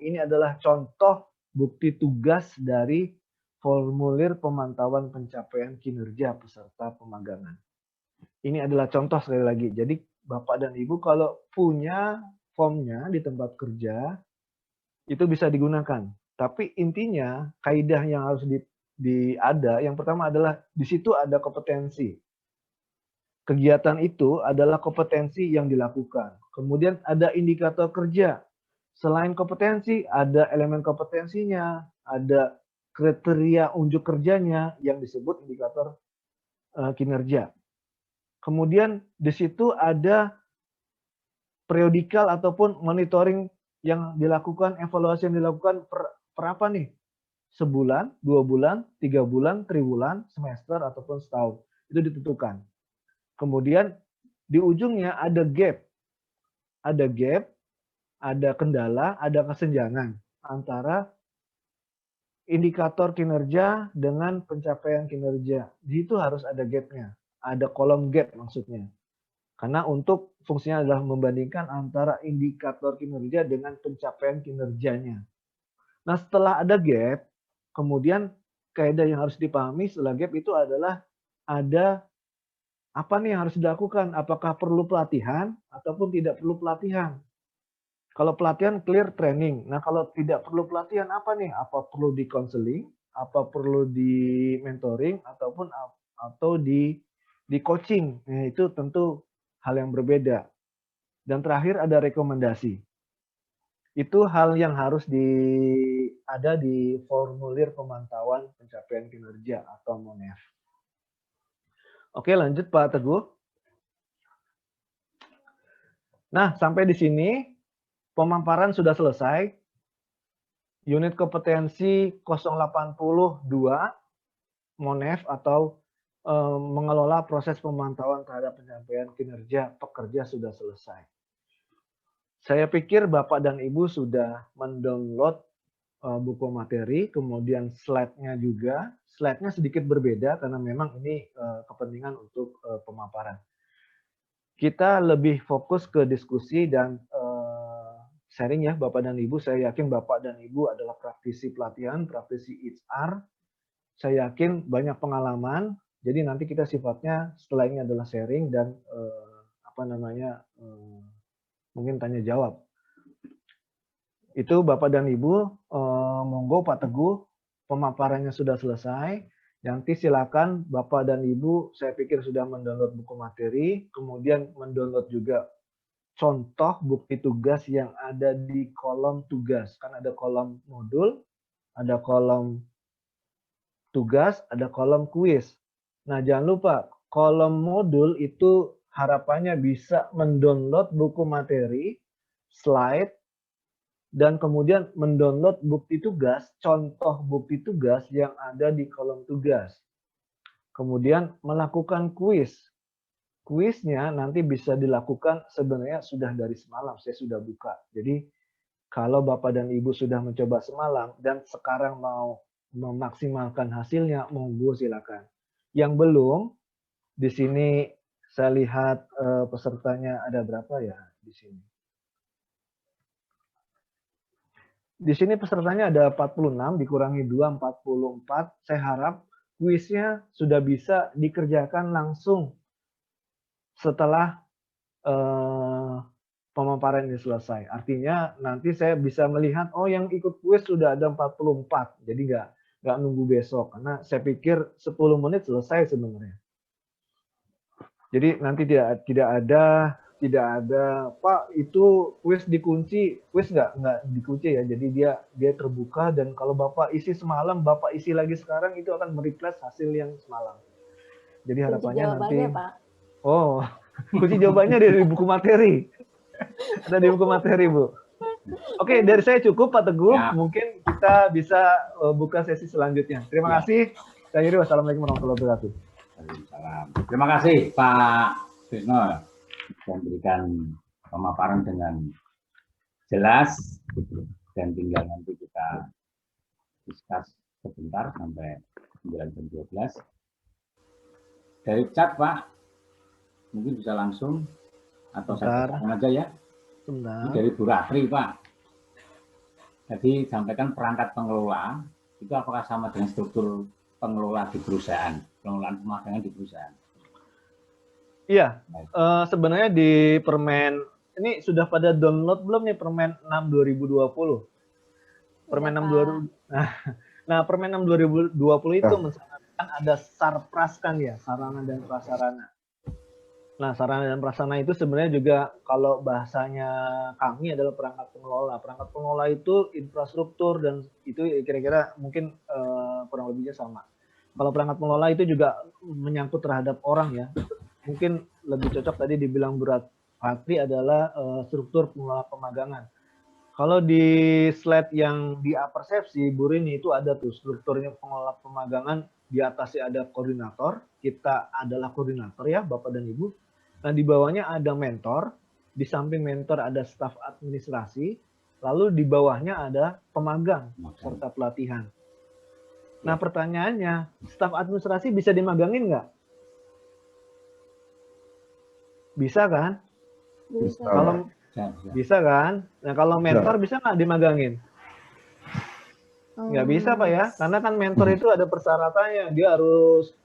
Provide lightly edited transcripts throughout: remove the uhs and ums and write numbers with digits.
ini adalah contoh bukti tugas dari formulir pemantauan pencapaian kinerja peserta pemagangan. Ini adalah contoh sekali lagi. Jadi Bapak dan Ibu kalau punya formnya di tempat kerja, itu bisa digunakan. Tapi intinya kaidah yang harus ada, yang pertama adalah di situ ada kompetensi. Kegiatan itu adalah kompetensi yang dilakukan. Kemudian ada indikator kerja. Selain kompetensi, ada elemen kompetensinya, ada kriteria unjuk kerjanya yang disebut indikator kinerja. Kemudian di situ ada periodikal ataupun monitoring yang dilakukan, evaluasi yang dilakukan per apa nih? Sebulan, 2 bulan, 3 bulan, triwulan, semester, ataupun setahun. Itu ditentukan. Kemudian di ujungnya ada gap. Ada gap, ada kendala, ada kesenjangan antara indikator kinerja dengan pencapaian kinerja. Di situ harus ada gapnya. Ada kolom gap maksudnya. Karena untuk fungsinya adalah membandingkan antara indikator kinerja dengan pencapaian kinerjanya. Nah, setelah ada gap, kemudian kaidah yang harus dipahami setelah gap itu adalah ada apa nih yang harus dilakukan? Apakah perlu pelatihan ataupun tidak perlu pelatihan? Kalau pelatihan clear training. Nah, kalau tidak perlu pelatihan apa nih? Apa perlu di counseling? Apa perlu di mentoring ataupun atau di coaching? Nah, itu tentu hal yang berbeda. Dan terakhir ada rekomendasi. Itu hal yang harus ada di formulir pemantauan pencapaian kinerja atau MONEF. Oke, lanjut Pak Teguh. Nah, sampai di sini pemaparan sudah selesai. Unit kompetensi 082 MONEF atau mengelola proses pemantauan terhadap pencapaian kinerja pekerja sudah selesai. Saya pikir Bapak dan Ibu sudah mendownload buku materi, kemudian slide-nya juga. Slide-nya sedikit berbeda karena memang ini kepentingan untuk pemaparan. Kita lebih fokus ke diskusi dan sharing ya Bapak dan Ibu. Saya yakin Bapak dan Ibu adalah praktisi pelatihan, praktisi HR. Saya yakin banyak pengalaman. Jadi nanti kita sifatnya setelah ini adalah sharing dan mungkin tanya jawab. Itu Bapak dan Ibu, monggo Pak Teguh, pemaparannya sudah selesai. Nanti silakan Bapak dan Ibu, saya pikir sudah mendownload buku materi, kemudian mendownload juga contoh bukti tugas yang ada di kolom tugas. Kan ada kolom modul, ada kolom tugas, ada kolom kuis. Nah, jangan lupa, kolom modul itu harapannya bisa mendownload buku materi, slide, dan kemudian mendownload bukti tugas, contoh bukti tugas yang ada di kolom tugas. Kemudian melakukan kuis. Kuisnya nanti bisa dilakukan sebenarnya sudah dari semalam, saya sudah buka. Jadi kalau Bapak dan Ibu sudah mencoba semalam dan sekarang mau memaksimalkan hasilnya, monggo silakan. Yang belum, di sini saya lihat pesertanya ada berapa ya di sini. Di sini pesertanya ada 46, dikurangi 2, 44. Saya harap kuisnya sudah bisa dikerjakan langsung setelah pemaparan ini selesai. Artinya nanti saya bisa melihat, oh yang ikut kuis sudah ada 44. Jadi nggak nunggu besok. Karena saya pikir 10 menit selesai sebenarnya. Jadi nanti tidak ada Pak itu kuis dikunci, kuis nggak dikunci ya, jadi dia terbuka dan kalau Bapak isi semalam, Bapak isi lagi sekarang itu akan mereplace hasil yang semalam. Jadi harapannya nanti Pak. Oh, kunci jawabannya dari buku materi. Ada di buku materi, Bu. Oke, dari saya cukup Pak Teguh, ya. Mungkin kita bisa buka sesi selanjutnya. Terima kasih. Saya Yuri, wassalamualaikum warahmatullahi wabarakatuh. Terima kasih Pak Trisno yang memberikan pemaparan dengan jelas dan tinggal nanti kita diskus sebentar sampai 9:12. Dari chat Pak, mungkin bisa langsung atau saya aja ya. Sebentar. Ini dari Bu Ratri Pak. Jadi sampaikan perangkat pengelola itu apakah sama dengan struktur pengelola di perusahaan, pengelolaan pemagangan di perusahaan? Iya, sebenarnya di Permen ini sudah pada download belum nih Permen 6 2020? Permen 6 nah Permen 6 2020 itu mensyaratkan ada sarpras kan ya, sarana dan prasarana. Nah, sarana dan prasarana itu sebenarnya juga kalau bahasanya kami adalah perangkat pengelola. Perangkat pengelola itu infrastruktur dan itu kira-kira mungkin kurang lebihnya sama. Kalau perangkat pengelola itu juga menyangkut terhadap orang ya. Mungkin lebih cocok tadi dibilang berat Patri adalah struktur pengelola pemagangan. Kalau di slide yang di apersepsi Bu Rini itu ada tuh strukturnya pengelola pemagangan, di atasnya ada koordinator, kita adalah koordinator ya Bapak dan Ibu. Nah di bawahnya ada mentor, di samping mentor ada staf administrasi, lalu di bawahnya ada pemagang serta pelatihan. Nah pertanyaannya, staf administrasi bisa dimagangin nggak? Bisa kan? Bisa. Kalau bisa kan? Nah kalau mentor bisa nggak dimagangin? Nggak bisa Pak ya, karena kan mentor itu ada persyaratannya. Dia harus,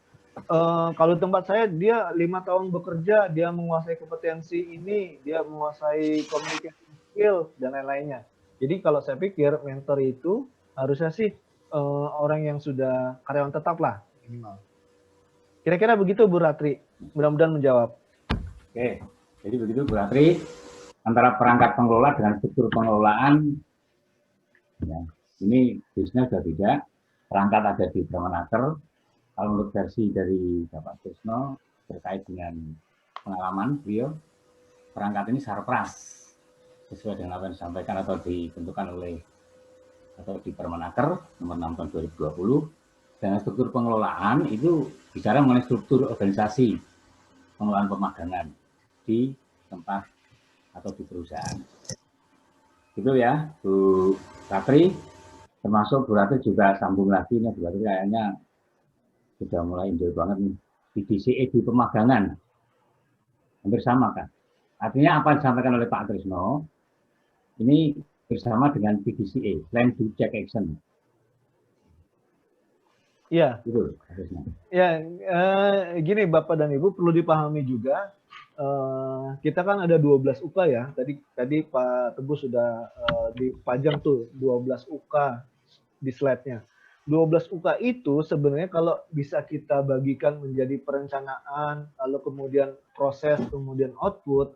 kalau tempat saya dia 5 tahun bekerja, dia menguasai kompetensi ini, dia menguasai communication skill dan lain-lainnya. Jadi kalau saya pikir mentor itu harusnya sih orang yang sudah karyawan tetap lah minimal. Kira-kira begitu Bu Ratri, mudah-mudahan menjawab. Oke, jadi begitu Bu Ratri, antara perangkat pengelola dengan struktur pengelolaan, ya, ini bisnisnya sudah beda. Perangkat ada di Permenaker. Kalau menurut versi dari Bapak Trisno terkait dengan pengalaman beliau, perangkat ini sarpras sesuai dengan apa yang disampaikan atau ditentukan oleh atau di Permenaker nomor 6 tahun 2020. Dan struktur pengelolaan itu bicara mengenai struktur organisasi pengelolaan pemagangan di tempat atau di perusahaan. Gitu ya, Bu Ratri. Termasuk Bu Ratri juga sambung lagi nih, Bu Ratri kayaknya sudah mulai enjoy banget nih. PDCA di pemagangan. Hampir sama kan? Artinya apa yang disampaikan oleh Pak Trisno, ini bersama dengan PDCA, Plan Do Check Action. Iya. Gitu, ya, gini Bapak dan Ibu perlu dipahami juga, kita kan ada 12 UK ya. Tadi Pak Teguh sudah dipajang tuh 12 UK di slide-nya. 12 UK itu sebenarnya kalau bisa kita bagikan menjadi perencanaan, lalu kemudian proses, kemudian output.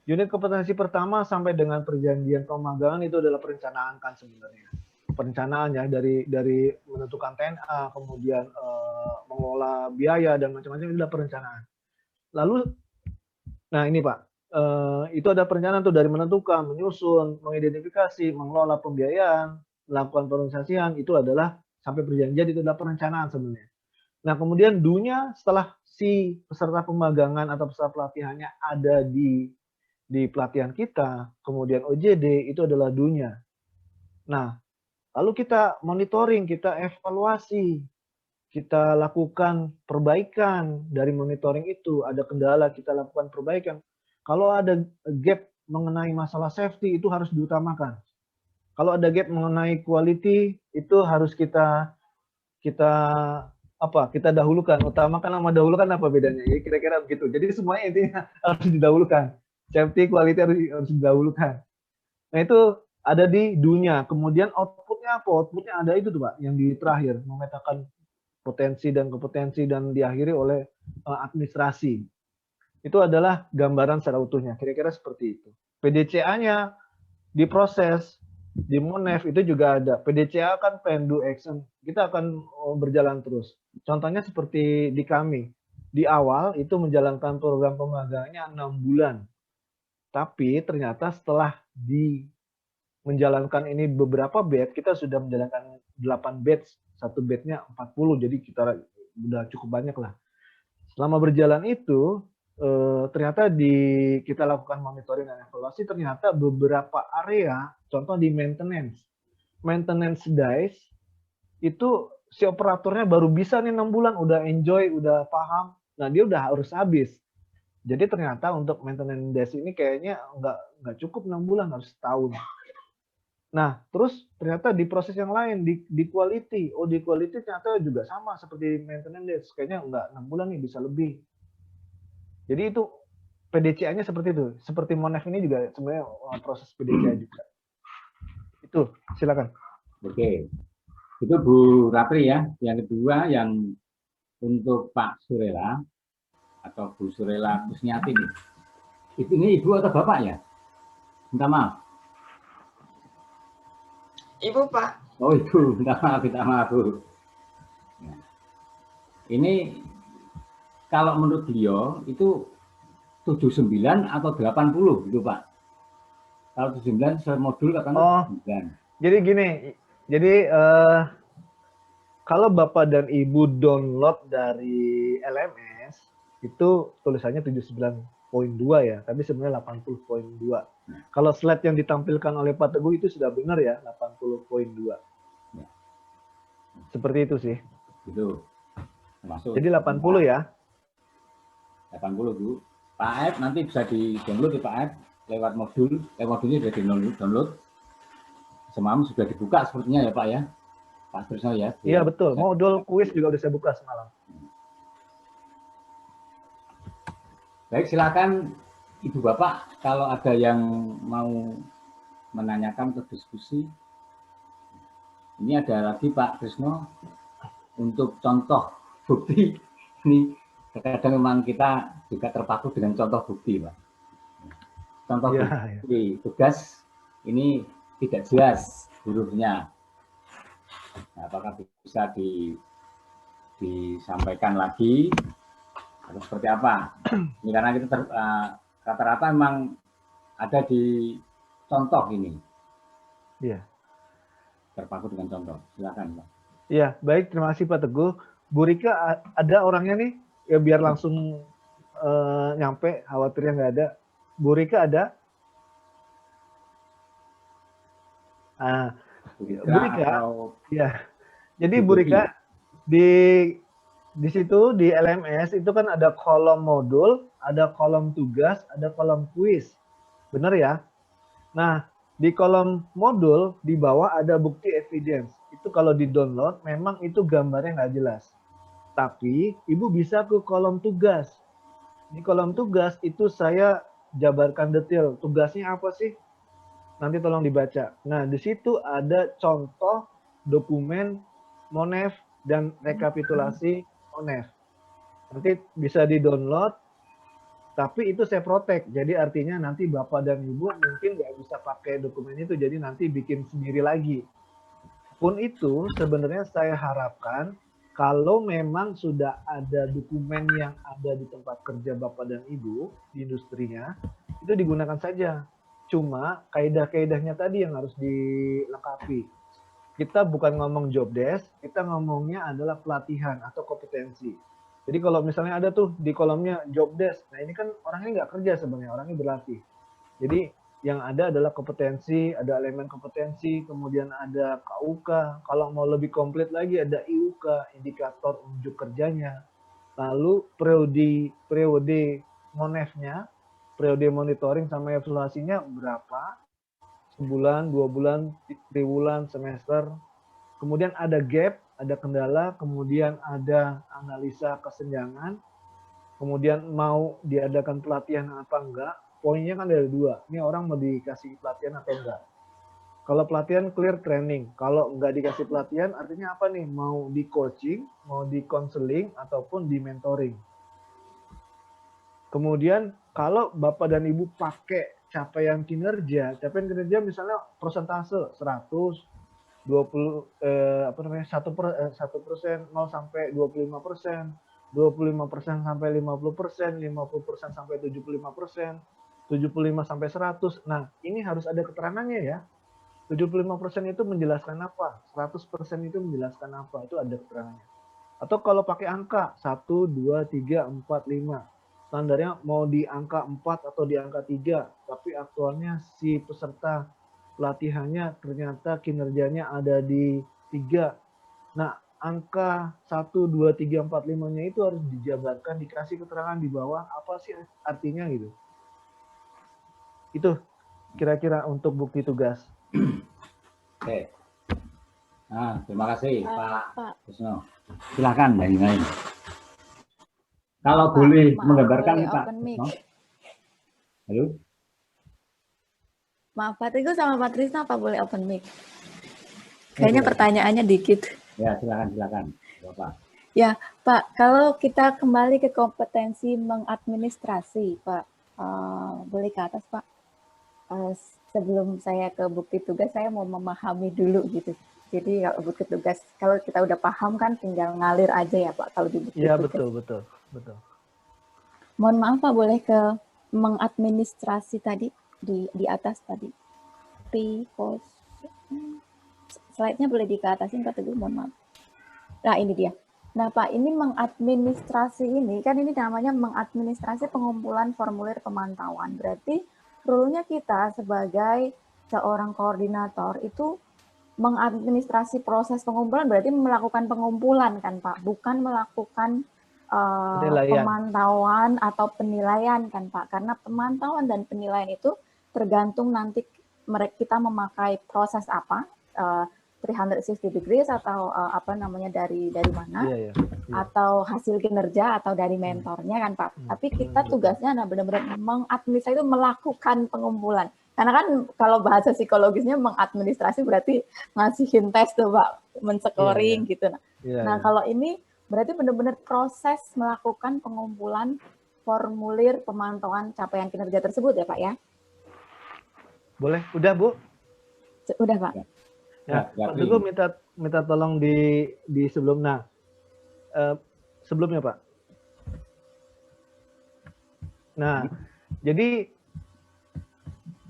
Unit kompetensi pertama sampai dengan perjanjian pemagangan itu adalah perencanaan kan sebenarnya. Perencanaan ya dari menentukan TNA, kemudian mengelola biaya dan macam-macam itu adalah perencanaan. Lalu, nah ini Pak, itu ada perencanaan tuh dari menentukan, menyusun, mengidentifikasi, mengelola pembiayaan, melakukan perorganisasian, itu adalah sampai perjanjian itu adalah perencanaan sebenarnya. Nah kemudian dunia setelah si peserta pemagangan atau peserta pelatihannya ada di pelatihan kita, kemudian OJD itu adalah dunia. Nah lalu kita monitoring, kita evaluasi, kita lakukan perbaikan dari monitoring itu. Ada kendala, kita lakukan perbaikan. Kalau ada gap mengenai masalah safety, itu harus diutamakan. Kalau ada gap mengenai quality, itu harus kita dahulukan. Utamakan sama dahulukan apa bedanya? Ya kira-kira begitu. Jadi semuanya intinya harus didahulukan. Safety, quality harus didahulukan. Nah itu ada di dunia. Kemudian outputnya apa? Outputnya ada itu tuh Pak, yang di terakhir memetakan potensi dan kompetensi dan diakhiri oleh administrasi. Itu adalah gambaran secara utuhnya. Kira-kira seperti itu. PDCA-nya diproses di Monef itu juga ada. PDCA kan Plan Do Action. Kita akan berjalan terus. Contohnya seperti di kami. Di awal itu menjalankan program pemagangannya 6 bulan. Tapi ternyata setelah menjalankan ini beberapa batch, kita sudah menjalankan 8 batch, satu batch-nya 40, jadi kita udah cukup banyak lah. Selama berjalan itu, ternyata kita lakukan monitoring dan evaluasi, ternyata beberapa area, contoh di maintenance dice, itu si operatornya baru bisa nih 6 bulan, udah enjoy, udah paham, nah dia udah harus habis. Jadi ternyata untuk maintenance dice ini kayaknya nggak cukup 6 bulan, harus setahun. Nah, terus ternyata di proses yang lain, di quality. Oh, di quality ternyata juga sama seperti maintenance. Kayaknya enggak 6 bulan nih, bisa lebih. Jadi itu PDCA-nya seperti itu. Seperti Monef ini juga sebenarnya proses PDCA juga. Itu, silakan. Oke, itu Bu Ratri ya. Yang kedua yang untuk Pak Surela atau Bu Surela Kusniati nih. Ini ibu atau bapak ya? Minta maaf. Ibu, Pak. Oh ibu, minta maaf Bu. Nah, ini kalau menurut beliau itu 79 atau 80 gitu Pak. Kalau 79 modul katanya 79. Jadi gini, jadi kalau Bapak dan Ibu download dari LMS, itu tulisannya 79.2 ya, tapi sebenarnya 80.2. Kalau slide yang ditampilkan oleh Pak Teguh itu sudah benar ya, 80.2. Ya. Seperti itu sih. Itu. Termasuk jadi 80 ya. 80 Bu. Pak Aep nanti bisa di-download di Pak Aep lewat modul. Modulnya sudah di-download. Semalam sudah dibuka sepertinya ya Pak ya. Pak Trisno ya. Iya betul. Modul kuis juga udah saya buka semalam. Baik, silakan Ibu Bapak kalau ada yang mau menanyakan atau diskusi. Ini ada lagi Pak Trisno untuk contoh bukti. Ini kadang memang kita juga terpaku dengan contoh bukti Pak. Contoh bukti tugas ini tidak jelas hurufnya. Nah, apakah bisa disampaikan lagi atau seperti apa? Ini karena kita rata-rata memang ada di contoh ini. Iya. Terpaku dengan contoh. Silakan Pak. Iya, baik. Terima kasih Pak Teguh. Bu Rika ada orangnya nih, ya biar langsung nyampe. Khawatirnya nggak ada. Bu Rika ada? Bu Rika, ya. Jadi Bu Rika di situ di LMS itu kan ada kolom modul, ada kolom tugas, ada kolom kuis. Benar ya? Nah, di kolom modul di bawah ada bukti evidence. Itu kalau di-download memang itu gambarnya nggak jelas. Tapi Ibu bisa ke kolom tugas. Di kolom tugas itu saya jabarkan detail. Tugasnya apa sih? Nanti tolong dibaca. Nah, di situ ada contoh dokumen Monef dan rekapitulasi Monef. Nanti bisa di-download, tapi itu saya protect. Jadi artinya nanti Bapak dan Ibu mungkin nggak bisa pakai dokumen itu, jadi nanti bikin sendiri lagi. Pun itu sebenarnya saya harapkan kalau memang sudah ada dokumen yang ada di tempat kerja Bapak dan Ibu di industrinya, itu digunakan saja. Cuma kaidah-kaidahnya tadi yang harus dilengkapi. Kita bukan ngomong job desk, kita ngomongnya adalah pelatihan atau kompetensi. Jadi kalau misalnya ada tuh di kolomnya job desk, nah ini kan orangnya nggak kerja sebenarnya, orangnya berlatih. Jadi yang ada adalah kompetensi, ada elemen kompetensi, kemudian ada KUK, kalau mau lebih komplit lagi ada IUK, indikator unjuk kerjanya. Lalu periode monefnya, periode monitoring sama evaluasinya berapa, sebulan, 2 bulan, 3 bulan, semester. Kemudian ada gap, ada kendala, kemudian ada analisa kesenjangan, kemudian mau diadakan pelatihan apa enggak. Poinnya kan ada 2. Ini orang mau dikasih pelatihan atau enggak. Kalau pelatihan clear training, kalau enggak dikasih pelatihan artinya apa nih? Mau di coaching, mau di counseling, ataupun di mentoring. Kemudian kalau Bapak dan Ibu pakai capaian kinerja misalnya persentase 100, 20 apa namanya 1%, 0 sampai 25%, 25% sampai 50%, 50% sampai 75%, 75 sampai 100. Nah, ini harus ada keterangannya ya. 75% itu menjelaskan apa? 100% itu menjelaskan apa? Itu ada keterangannya. Atau kalau pakai angka 1, 2, 3, 4, 5. Standarnya mau di angka 4 atau di angka 3, tapi aktualnya si peserta pelatihannya ternyata kinerjanya ada di 3. Nah, angka 1, 2, 3, 4, 5-nya itu harus dijabarkan, dikasih keterangan di bawah apa sih artinya gitu. Itu kira-kira untuk bukti tugas. Oke. Nah, terima kasih Pak Pak, Kusno. Silakan yang lain. Kalau Pak, boleh maaf, menggambarkan boleh nih Pak open mic. Kusno. Halo. Maaf, Pak Teguh sama Pak Trisno apa boleh open mic? Kayaknya Boleh. pertanyaannya dikit. Ya, silakan. Bapak. Ya, Pak, kalau kita kembali ke kompetensi mengadministrasi, Pak, boleh ke atas, Pak. Sebelum saya ke bukti tugas, saya mau memahami dulu gitu. Jadi kalau bukti tugas, kalau kita udah paham kan tinggal ngalir aja ya, Pak, kalau di bukti Iya, tugas. betul. Mohon maaf, Pak, boleh ke mengadministrasi tadi, di atas tadi. Slide-nya boleh dikeatasin, Pak Teguh, mohon maaf. Nah, ini dia. Nah, Pak, ini mengadministrasi ini, kan ini namanya mengadministrasi pengumpulan formulir pemantauan. Berarti role-nya kita sebagai seorang koordinator itu mengadministrasi proses pengumpulan, berarti melakukan pengumpulan kan, Pak? Bukan melakukan pemantauan atau penilaian kan, Pak? Karena pemantauan dan penilaian itu tergantung nanti kita memakai proses apa, 360 degrees atau apa namanya dari mana, iya. Atau hasil kinerja atau dari mentornya kan Pak. Tapi kita tugasnya benar-benar mengadministrasi itu melakukan pengumpulan. Karena kan kalau bahasa psikologisnya mengadministrasi berarti ngasihin tes tuh Pak, men-scoring gitu. Nah kalau ini berarti benar-benar proses melakukan pengumpulan formulir pemantauan capaian kinerja tersebut ya Pak ya? Boleh, udah Bu? Udah Pak. Ya, Pak Teguh minta tolong di sebelum sebelumnya Pak. Nah, jadi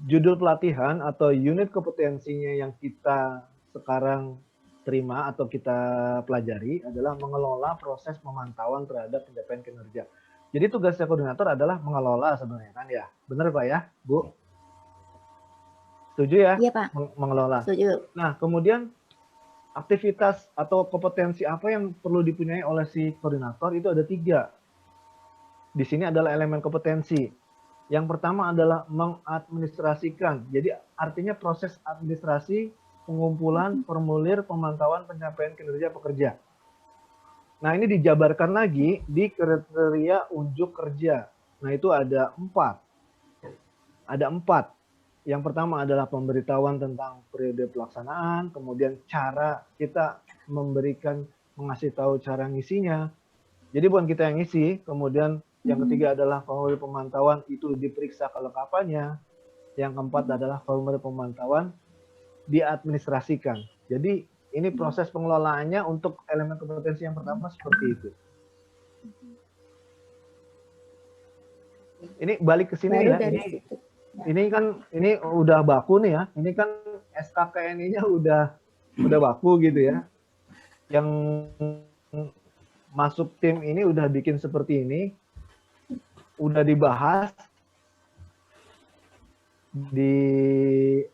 judul pelatihan atau unit kompetensinya yang kita sekarang terima atau kita pelajari adalah mengelola proses pemantauan terhadap pencapaian kinerja. Jadi tugasnya koordinator adalah mengelola sebenarnya kan ya, benar Pak ya, Bu? Setuju ya? Iya Pak. Mengelola. Setuju. Nah, kemudian aktivitas atau kompetensi apa yang perlu dipunyai oleh si koordinator itu ada 3. Di sini adalah elemen kompetensi. Yang pertama adalah mengadministrasikan. Jadi artinya proses administrasi pengumpulan formulir pemantauan pencapaian kinerja pekerja. Nah ini dijabarkan lagi di kriteria unjuk kerja. Nah itu ada 4. Ada 4. Yang pertama adalah pemberitahuan tentang periode pelaksanaan, kemudian cara kita mengasih tahu cara ngisinya. Jadi bukan kita yang ngisi, kemudian yang ketiga adalah formulir pemantauan itu diperiksa kelengkapannya. Yang keempat adalah formulir pemantauan diadministrasikan. Jadi ini proses pengelolaannya untuk elemen kompetensi yang pertama seperti itu. Ini balik ke sini ya. Ini kan udah baku nih ya. Ini kan SKKNI-nya udah baku gitu ya. Yang masuk tim ini udah bikin seperti ini. Udah dibahas di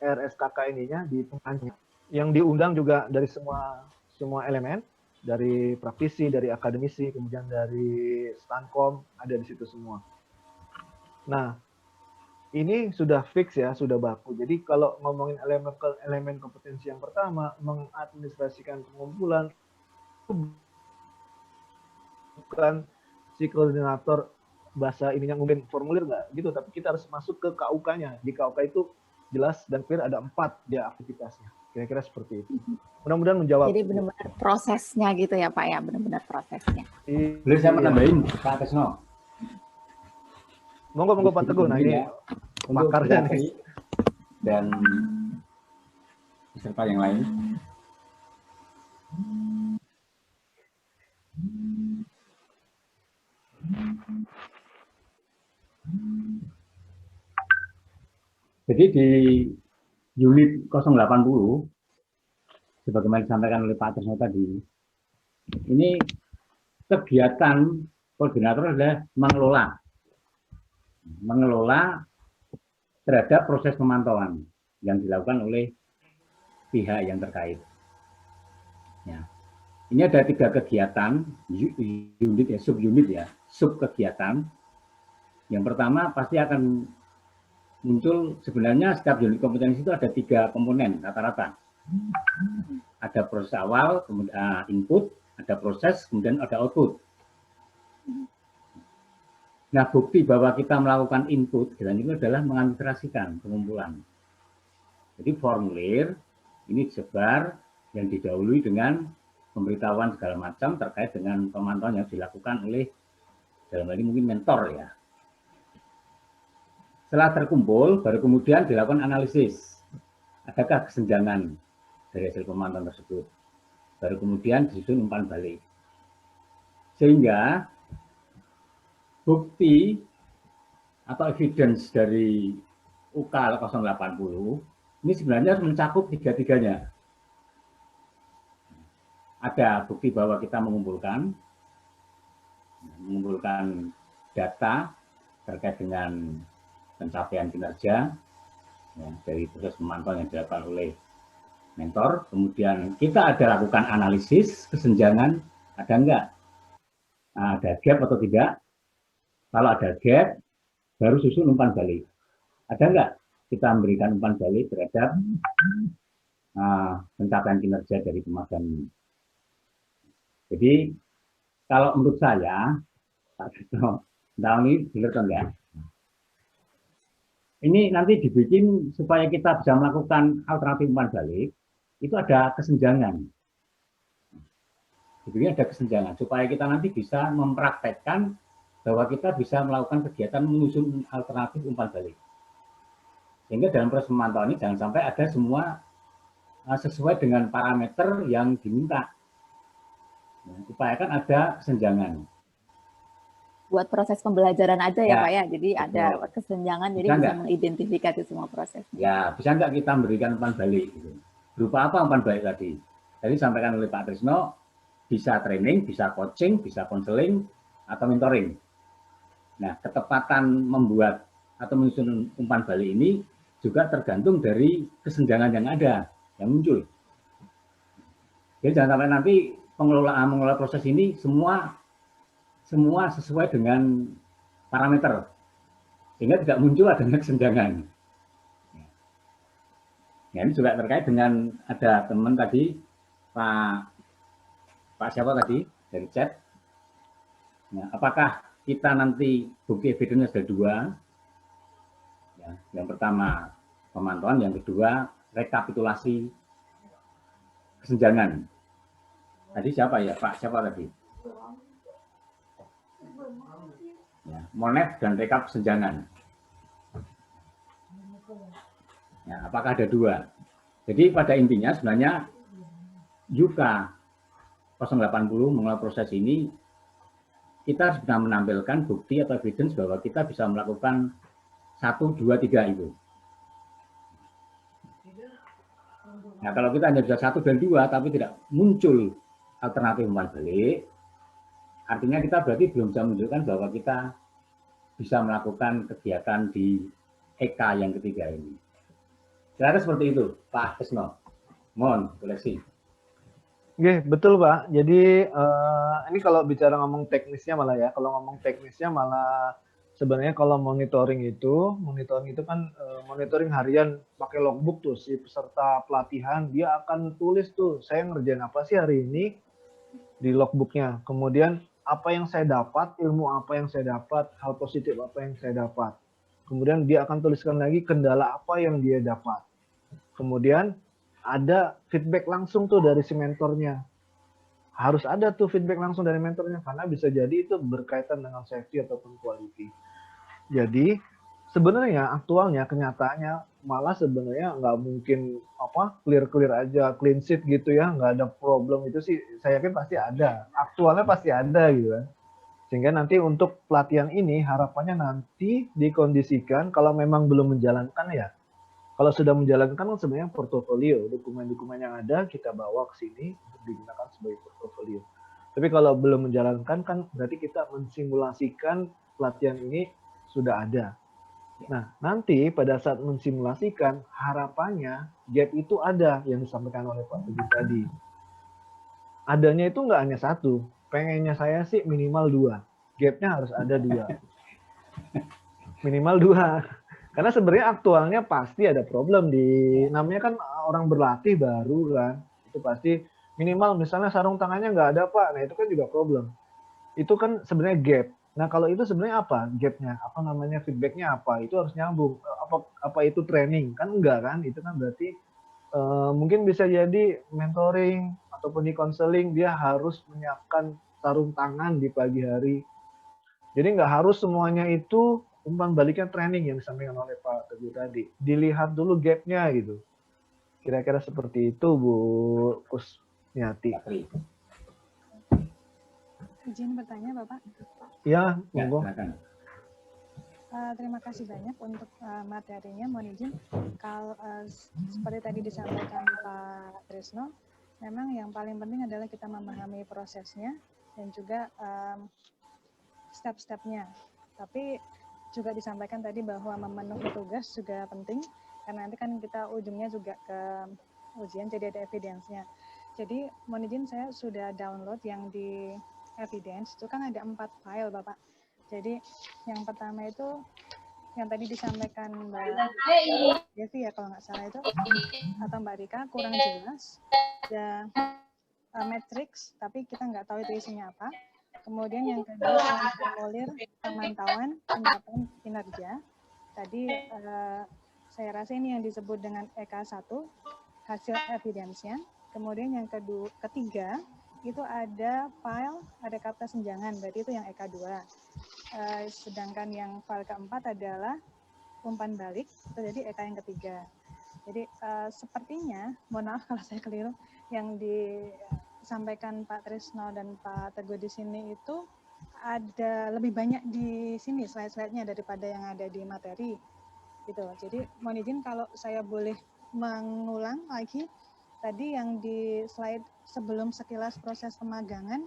RSKKNI-nya di tengahnya. Yang diundang juga dari semua elemen, dari praktisi, dari akademisi, kemudian dari Stankom ada di situ semua. Nah, ini sudah fix ya, sudah baku. Jadi kalau ngomongin elemen kompetensi yang pertama, mengadministrasikan pengumpulan, bukan si koordinator bahasa ininya ngumpulin formulir nggak gitu, tapi kita harus masuk ke KUK-nya. Di KUK itu jelas dan clear ada 4 dia aktivitasnya. Kira-kira seperti itu. Mudah-mudahan menjawab. Jadi benar-benar prosesnya gitu ya Pak ya, benar-benar prosesnya. Boleh saya menambahin Pak Tesno? Monggo Pak Teguh, nah ini makarnya nih. Dan peserta yang lain. Jadi di unit 080, sebagaimana disampaikan oleh Pak Tesno tadi, ini kegiatan koordinator adalah mengelola terhadap proses pemantauan yang dilakukan oleh pihak yang terkait. Ya. Ini ada 3 kegiatan, unit ya, sub kegiatan. Yang pertama pasti akan muncul, sebenarnya setiap unit kompetensi itu ada 3 komponen rata-rata. Ada proses awal, kemudian input, ada proses, kemudian ada output. Nah, bukti bahwa kita melakukan input dan itu adalah mengadministrasikan pengumpulan. Jadi formulir ini disebar yang didahului dengan pemberitahuan segala macam terkait dengan pemantauan yang dilakukan oleh dalam hal ini mungkin mentor ya. Setelah terkumpul, baru kemudian dilakukan analisis. Adakah kesenjangan dari hasil pemantauan tersebut? Baru kemudian disusun umpan balik. Sehingga bukti atau evidence dari UK 080 ini sebenarnya harus mencakup tiga-tiganya. Ada bukti bahwa kita mengumpulkan data terkait dengan pencapaian kinerja ya, dari proses pemantauan yang dilakukan oleh mentor. Kemudian kita ada lakukan analisis kesenjangan, ada enggak? Nah, ada gap atau tidak? Kalau ada gap, baru susun umpan balik. Ada enggak kita memberikan umpan balik terhadap pencapaian kinerja dari pemagang ini? Jadi, kalau menurut saya, Pak Tito, ini benar enggak? Ini nanti dibikin supaya kita bisa melakukan alternatif umpan balik, itu ada kesenjangan. Dibikin ada kesenjangan, supaya kita nanti bisa mempraktekkan bahwa kita bisa melakukan kegiatan menyusun alternatif umpan balik. Sehingga dalam proses pemantauan ini jangan sampai ada semua sesuai dengan parameter yang diminta. Nah, upayakan ada kesenjangan. Buat proses pembelajaran aja ya, Ya, Pak ya. Jadi betul. ada kesenjangan, jadi bisa mengidentifikasi semua proses. Ya, bisa nggak kita memberikan umpan balik? Gitu. Berupa apa umpan balik tadi? Tadi disampaikan oleh Pak Trisno, bisa training, bisa coaching, bisa konseling, atau mentoring. Nah, ketepatan membuat atau menyusun umpan balik ini juga tergantung dari kesenjangan yang ada, yang muncul. Jadi jangan sampai nanti mengelola proses ini semua sesuai dengan parameter, sehingga tidak muncul adanya kesenjangan. Nah, ini juga terkait dengan ada teman tadi, Pak siapa tadi dari chat. Nah, apakah kita nanti bukti evidence ada dua? Ya, yang pertama pemantauan, yang kedua rekapitulasi kesenjangan. Tadi siapa ya Pak? Siapa tadi? Ya, monet dan rekap kesenjangan. Ya, apakah ada dua? Jadi pada intinya sebenarnya UK 080 mengelola proses ini, kita sudah menampilkan bukti atau evidence bahwa kita bisa melakukan 1, 2, 3 itu. Nah, kalau kita hanya bisa 1 dan 2, tapi tidak muncul alternatif umpan balik, artinya kita berarti belum bisa menunjukkan bahwa kita bisa melakukan kegiatan di EK yang ketiga ini. Kira-kira seperti itu, Pak Trisno. Mohon koreksi. Oke, betul Pak. Jadi ini kalau bicara ngomong teknisnya malah ya, kalau ngomong teknisnya malah sebenarnya kalau monitoring itu kan monitoring harian pakai logbook tuh, si peserta pelatihan dia akan tulis tuh, saya ngerjain apa sih hari ini di logbooknya. Kemudian apa yang saya dapat, ilmu apa yang saya dapat, hal positif apa yang saya dapat. Kemudian dia akan tuliskan lagi kendala apa yang dia dapat. Kemudian ada feedback langsung tuh dari si mentornya. Harus ada tuh feedback langsung dari mentornya karena bisa jadi itu berkaitan dengan safety ataupun quality. Jadi sebenarnya aktualnya kenyataannya malah sebenarnya nggak mungkin clear aja, clean sheet gitu ya, nggak ada problem itu sih saya yakin pasti ada. Aktualnya pasti ada gitu kan. Sehingga nanti untuk pelatihan ini harapannya nanti dikondisikan kalau memang belum menjalankan ya. Kalau sudah menjalankan kan sebenarnya portofolio, dokumen-dokumen yang ada kita bawa ke sini untuk digunakan sebagai portofolio. Tapi kalau belum menjalankan kan berarti kita mensimulasikan pelatihan ini sudah ada. Nah, nanti pada saat mensimulasikan harapannya gap itu ada yang disampaikan oleh Pak Teguh tadi. Adanya itu nggak hanya satu, pengennya saya sih minimal 2. Gapnya harus ada 2. Minimal 2. Karena sebenarnya aktualnya pasti ada problem namanya kan orang berlatih baru kan, itu pasti minimal misalnya sarung tangannya nggak ada Pak, nah itu kan juga problem. Itu kan sebenarnya gap. Nah kalau itu sebenarnya apa gapnya? Apa namanya feedbacknya apa? Itu harus nyambung. Apa itu training? Kan enggak kan? Itu kan berarti mungkin bisa jadi mentoring ataupun di konseling dia harus menyiapkan sarung tangan di pagi hari. Jadi nggak harus semuanya itu umpan baliknya training yang disampaikan oleh Pak Teguh tadi. Dilihat dulu gapnya gitu. Kira-kira seperti itu Bu Kusmiati. Izin bertanya Bapak. Ya, monggo. Terima kasih banyak untuk materinya. Mohon izin, kalau seperti tadi disampaikan Pak Trisno, memang yang paling penting adalah kita memahami prosesnya dan juga step-stepnya. Tapi juga disampaikan tadi bahwa memenuhi tugas juga penting, karena nanti kan kita ujungnya juga ke ujian, jadi ada evidence-nya. Jadi mohon izin, saya sudah download yang di evidence, itu kan ada 4 file Bapak. Jadi yang pertama itu yang tadi disampaikan Mbak Devi ya kalau nggak salah itu, atau Mbak Rika, kurang jelas. Ada matrix, tapi kita nggak tahu itu isinya apa. Kemudian yang kedua formulir pemantauan pencapaian kinerja. Tadi saya rasa ini yang disebut dengan EK1, hasil evidence-nya. Kemudian yang ketiga itu ada file, ada kata senjangan, berarti itu yang EK2. Sedangkan yang file keempat adalah umpan balik, itu jadi EK yang ketiga. Jadi sepertinya, mohon maaf kalau saya keliru, yang disampaikan Pak Trisno dan Pak Teguh di sini itu ada lebih banyak di sini slide-slide-nya daripada yang ada di materi. Gitu. Jadi mohon izin kalau saya boleh mengulang lagi, tadi yang di slide sebelum sekilas proses pemagangan,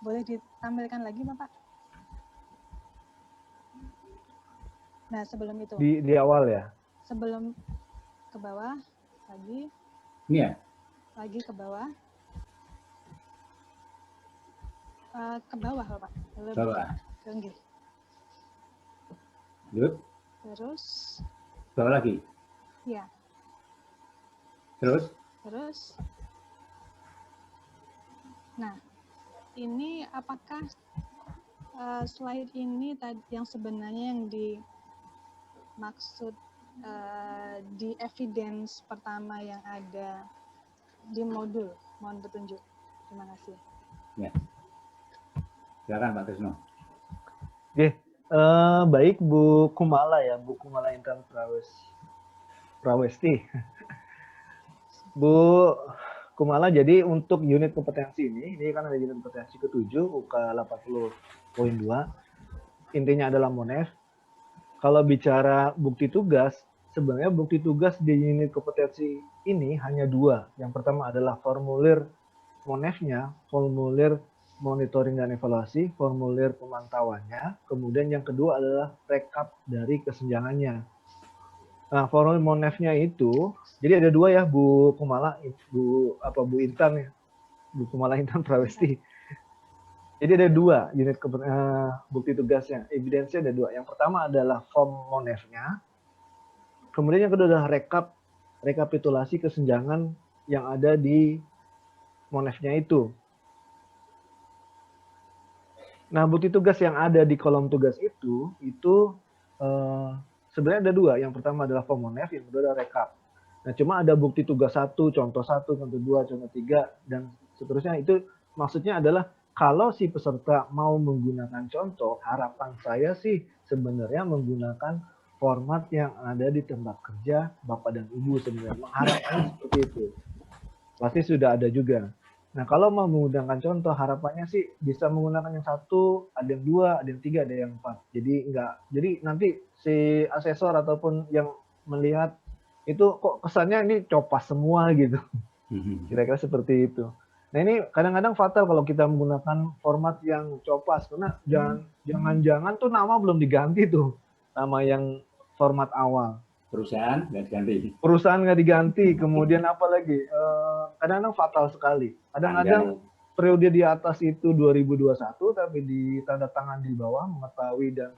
boleh ditampilkan lagi Bapak? Nah, sebelum itu. Di awal ya? Sebelum ke bawah, lagi. Iya. Lagi ke bawah. Ke bawah Bapak. Bawah. Tinggi. Terus. Bawah lagi. Ya. Terus. Nah, ini apakah slide ini tadi yang sebenarnya yang dimaksud di evidence pertama yang ada di modul? Mohon petunjuk. Terima kasih. Ya. Silakan Pak Trisno. Oke, baik Bu Kumala ya, Bu Kumala Intan Prawesti. Bu Kumala, jadi untuk unit kompetensi ini kan ada unit kompetensi ke-7 UK 80.2. Intinya adalah MONEF. Kalau bicara bukti tugas, sebenarnya bukti tugas di unit kompetensi ini hanya 2. Yang pertama adalah formulir MONEF-nya, formulir monitoring dan evaluasi, formulir pemantauannya, kemudian yang kedua adalah rekap dari kesenjangannya. Nah, formulir MONEF-nya itu, jadi ada 2 ya, Bu Kumala, Bu Intan ya, Bu Kumala Intan Prawesti. Jadi ada 2 unit bukti tugasnya, evidence-nya ada 2. Yang pertama adalah form MONEF-nya, kemudian yang kedua adalah rekapitulasi kesenjangan yang ada di MONEF-nya itu. Nah, bukti tugas yang ada di kolom tugas itu sebenarnya ada 2. Yang pertama adalah form MONEF, yang kedua adalah rekap. Nah, cuma ada bukti tugas 1, contoh 1, contoh 2, contoh 3, dan seterusnya. Itu maksudnya adalah kalau si peserta mau menggunakan contoh, harapan saya sih sebenarnya menggunakan format yang ada di tempat kerja Bapak dan Ibu sebenarnya. Harapannya seperti itu. Pasti sudah ada juga. Nah, kalau mau menggunakan contoh, harapannya sih bisa menggunakan yang 1, ada yang 2, ada yang 3, ada yang 4. Jadi nanti si asesor ataupun yang melihat itu kok kesannya ini copas semua gitu. Kira-kira seperti itu. Nah, ini kadang-kadang fatal kalau kita menggunakan format yang copas, karena jangan-jangan tuh nama belum diganti tuh, nama yang format awal. Perusahaan nggak diganti. Perusahaan nggak diganti, kemudian apa lagi? Kadang-kadang fatal sekali. Kadang-kadang periode di atas itu 2021, tapi di tanda tangan di bawah mengetahui dan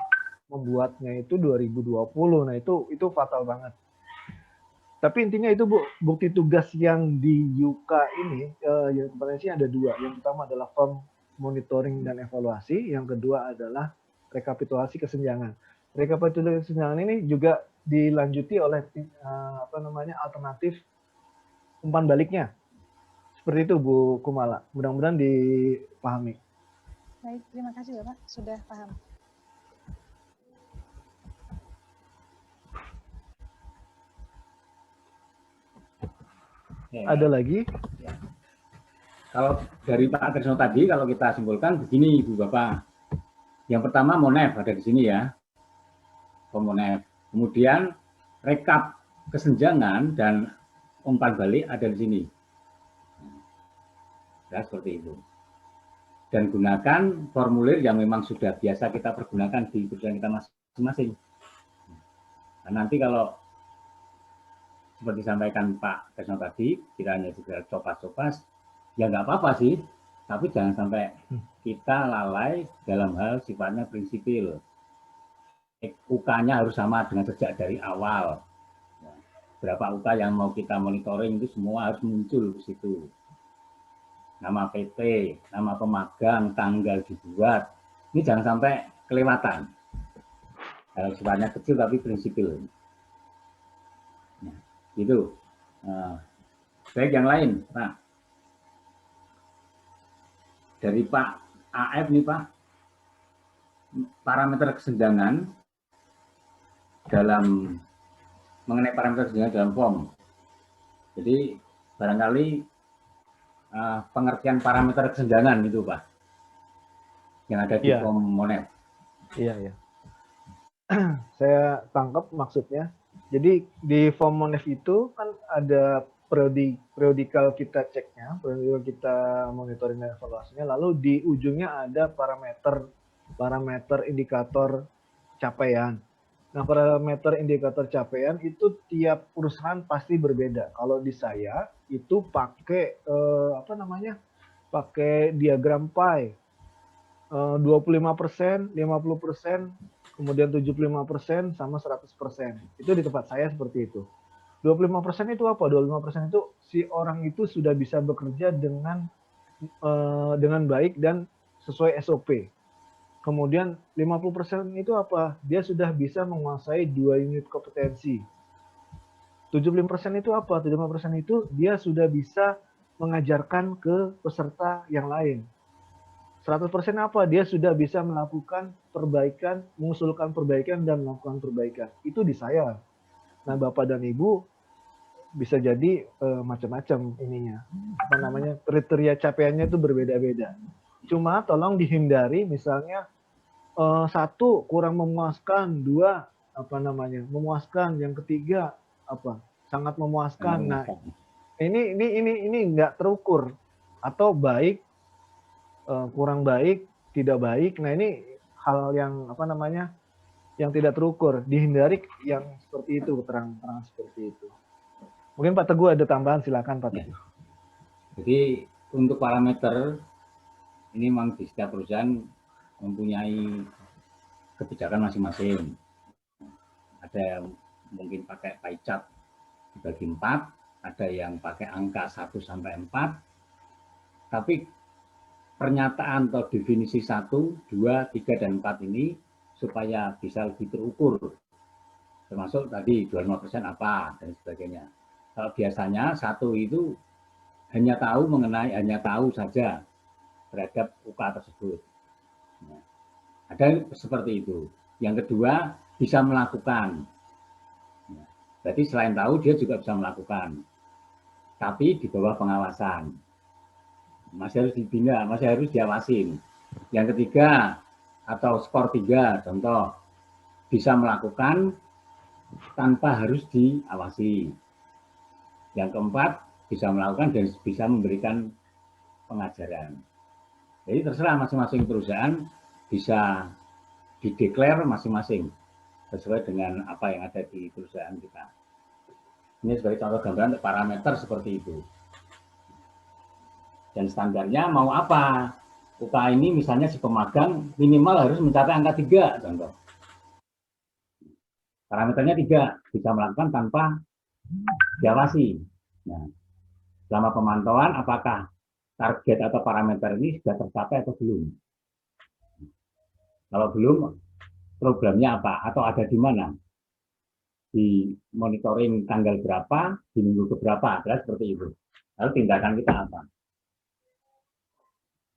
membuatnya itu 2020. Nah, itu fatal banget. Tapi intinya itu Bu, bukti tugas yang di Yuka ini yang sebenarnya sih ada dua. Yang pertama adalah form monitoring dan evaluasi, yang kedua adalah rekapitulasi kesenjangan. Rekapitulasi kesenjangan ini juga dilanjuti oleh alternatif umpan baliknya. Seperti itu Bu Kumala. Mudah-mudahan dipahami. Baik, terima kasih Bapak, sudah paham. Ya, Ada lagi? ya. Kalau dari Pak Tresno tadi, kalau kita simpulkan begini Ibu Bapak. Yang pertama Monef ada di sini ya. Monef. Kemudian rekap kesenjangan dan umpan balik ada di sini. Ya, seperti itu. Dan gunakan formulir yang memang sudah biasa kita pergunakan di perusahaan kita masing-masing. Nah, nanti kalau seperti disampaikan Pak Tresno tadi, kita hanya juga copas-copas, ya nggak apa-apa sih, tapi jangan sampai kita lalai dalam hal sifatnya prinsipil. UK-nya harus sama dengan sejak dari awal. Berapa UK yang mau kita monitoring itu semua harus muncul di situ. Nama PT, nama pemagang, tanggal dibuat. Ini jangan sampai kelewatan. Kalau sifatnya kecil tapi prinsipil. Nah, gitu. Baik, yang lain, Pak. Dari Pak AF nih Pak, parameter kesenjangan dalam mengenai parameter kesenjangan dalam form. Jadi barangkali pengertian parameter kesenjangan itu Pak, yang ada di form Monef. Iya. Saya tangkap maksudnya. Jadi di form Monef itu kan ada periodikal kita ceknya, periodikal kita monitoring dan evaluasinya, lalu di ujungnya ada parameter indikator capaian. Nah, parameter indikator capaian itu tiap perusahaan pasti berbeda. Kalau di saya itu pakai pakai diagram pie. 25%, 50%, kemudian 75% sama 100%. Itu di tempat saya seperti itu. 25% itu apa? 25% itu si orang itu sudah bisa bekerja dengan baik dan sesuai SOP. Kemudian 50% itu apa? Dia sudah bisa menguasai 2 unit kompetensi. 75% itu apa? 75% itu dia sudah bisa mengajarkan ke peserta yang lain. 100% apa? Dia sudah bisa melakukan perbaikan, mengusulkan perbaikan dan melakukan perbaikan. Itu di saya. Nah, Bapak dan Ibu bisa jadi macam-macam ininya. Kriteria capaiannya itu berbeda-beda. Cuma tolong dihindari misalnya 1 kurang memuaskan, 2 memuaskan, yang ketiga sangat memuaskan. Nah, ini nggak terukur, atau baik, kurang baik, tidak baik. Nah, ini hal yang yang tidak terukur. Dihindari yang seperti itu, keterangan seperti itu. Mungkin Pak Teguh ada tambahan, silakan Pak Teguh. Jadi untuk parameter ini memang di setiap perusahaan mempunyai kebijakan masing-masing. Ada yang mungkin pakai pie chart dibagi 4, ada yang pakai angka 1 sampai 4. Tapi pernyataan atau definisi 1, 2, 3, dan 4 ini supaya bisa lebih terukur. Termasuk tadi 25% apa dan sebagainya. Kalau biasanya 1 itu hanya tahu saja terhadap UK tersebut. Nah, ada seperti itu. Yang kedua, bisa melakukan. Nah, berarti selain tahu, dia juga bisa melakukan. Tapi di bawah pengawasan. Masih harus dibina, masih harus diawasin. Yang ketiga, atau skor 3, contoh, bisa melakukan tanpa harus diawasi. Yang keempat, bisa melakukan dan bisa memberikan pengajaran. Jadi terserah masing-masing perusahaan bisa dideklar masing-masing sesuai dengan apa yang ada di perusahaan kita. Ini sebagai contoh gambaran untuk parameter seperti itu. Dan standarnya mau apa? UK ini misalnya si pemagang minimal harus mencapai angka 3, contoh. Parameternya 3, bisa melakukan tanpa diawasi. Nah, selama pemantauan, apakah target atau parameter ini sudah tercapai atau belum? Kalau belum, programnya apa? Atau ada di mana? Di monitoring tanggal berapa, di minggu keberapa, seperti itu. Lalu tindakan kita apa?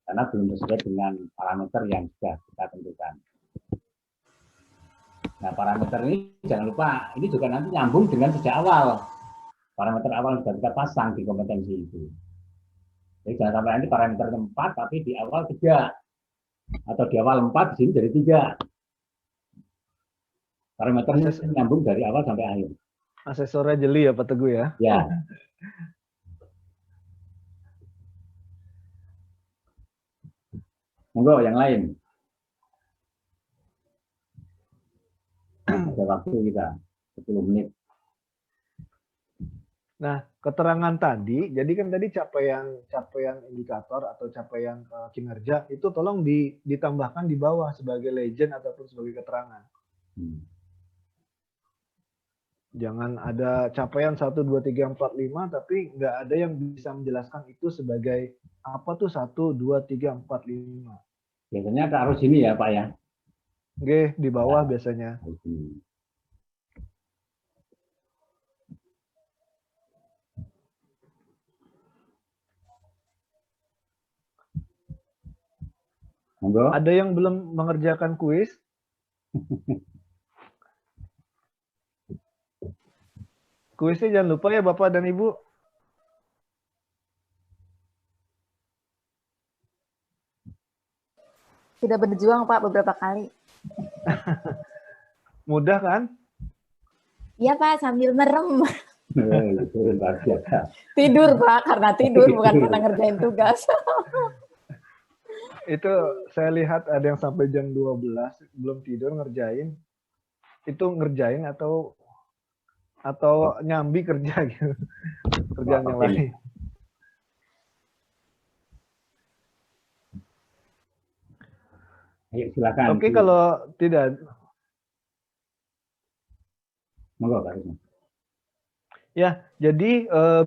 Karena belum sesuai dengan parameter yang sudah kita tentukan. Nah, parameter ini jangan lupa, ini juga nanti nyambung dengan sejak awal. Parameter awal sudah kita pasang di kompetensi itu. Jadi jangan sampai nanti parameter 4, tapi di awal 3. Atau di awal 4, di sini jadi 3. Parameternya nyambung dari awal sampai akhir. Asesornya jeli ya Pak Teguh ya? Ya. Monggo yang lain. Ada waktu kita 10 menit. Nah, keterangan tadi, jadi kan tadi capaian indikator atau capaian kinerja itu tolong ditambahkan di bawah sebagai legend ataupun sebagai keterangan. Jangan ada capaian 1, 2, 3, 4, 5, tapi nggak ada yang bisa menjelaskan itu sebagai apa tuh 1, 2, 3, 4, 5. Biasanya harus ini ya Pak ya? Oke, di bawah biasanya. Monggo. Ada yang belum mengerjakan kuis? Kuisnya jangan lupa ya Bapak dan Ibu. Sudah berjuang Pak beberapa kali. Mudah kan? Iya Pak, sambil merem. Tidur Pak, karena tidur bukan karena ngerjain tugas. Itu saya lihat ada yang sampai jam 12 belum tidur ngerjain. Itu ngerjain atau nyambi kerja gitu. Kerjaan yang lain. Ayo silakan. Oke, kalau tidak. Monggo Pak. Ya, jadi